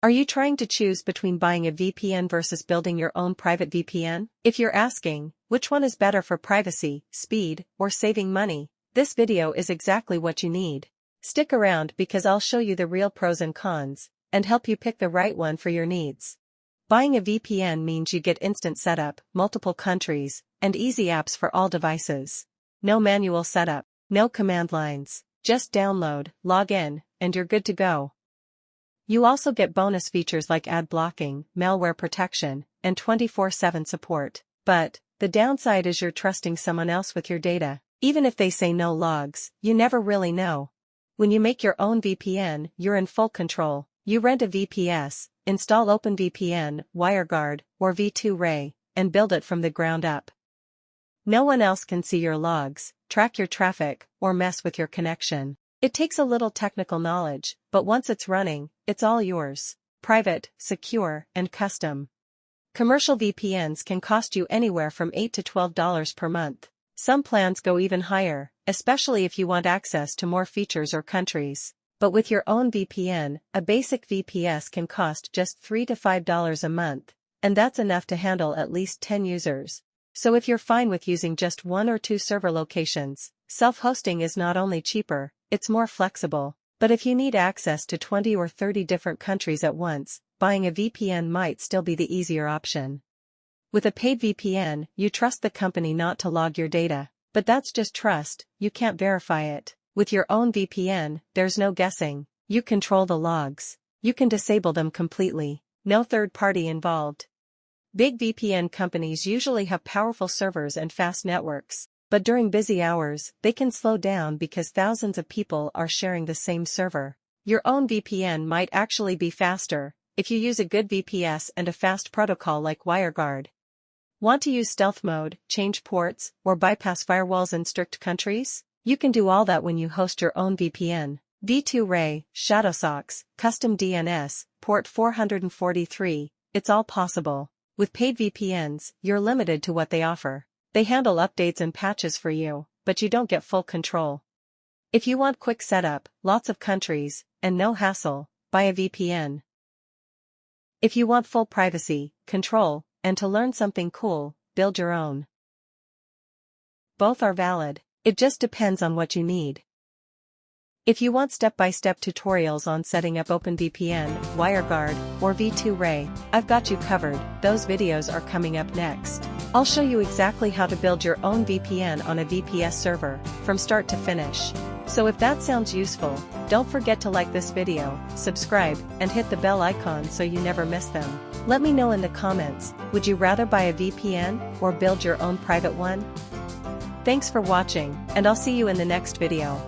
Are you trying to choose between buying a VPN versus building your own private VPN? If you're asking, which one is better for privacy, speed, or saving money, this video is exactly what you need. Stick around because I'll show you the real pros and cons, and help you pick the right one for your needs. Buying a VPN means you get instant setup, multiple countries, and easy apps for all devices. No manual setup, no command lines, just download, log in, and you're good to go. You also get bonus features like ad blocking, malware protection, and 24/7 support. But the downside is you're trusting someone else with your data. Even if they say no logs, you never really know. When you make your own VPN, you're in full control. You rent a VPS, install OpenVPN, WireGuard, or V2Ray, and build it from the ground up. No one else can see your logs, track your traffic, or mess with your connection. It takes a little technical knowledge, but once it's running, it's all yours. Private, secure, and custom. Commercial VPNs can cost you anywhere from $8 to $12 per month. Some plans go even higher, especially if you want access to more features or countries. But with your own VPN, a basic VPS can cost just $3 to $5 a month, and that's enough to handle at least 10 users. So if you're fine with using just 1 or 2 server locations, self-hosting is not only cheaper, it's more flexible. But if you need access to 20 or 30 different countries at once, buying a VPN might still be the easier option. With a paid VPN, you trust the company not to log your data, but that's just trust, you can't verify it. With your own VPN, there's no guessing. You control the logs. You can disable them completely. No third party involved. Big VPN companies usually have powerful servers and fast networks, but during busy hours, they can slow down because thousands of people are sharing the same server. Your own VPN might actually be faster if you use a good VPS and a fast protocol like WireGuard. Want to use stealth mode, change ports, or bypass firewalls in strict countries? You can do all that when you host your own VPN. V2Ray, ShadowSox, custom DNS, port 443, it's all possible. With paid VPNs, you're limited to what they offer. They handle updates and patches for you, but you don't get full control. If you want quick setup, lots of countries, and no hassle, buy a VPN. If you want full privacy, control, and to learn something cool, build your own. Both are valid. It just depends on what you need. If you want step-by-step tutorials on setting up OpenVPN, WireGuard, or V2Ray, I've got you covered. Those videos are coming up next. I'll show you exactly how to build your own VPN on a VPS server, from start to finish. So if that sounds useful, don't forget to like this video, subscribe, and hit the bell icon so you never miss them. Let me know in the comments, would you rather buy a VPN, or build your own private one? Thanks for watching, and I'll see you in the next video.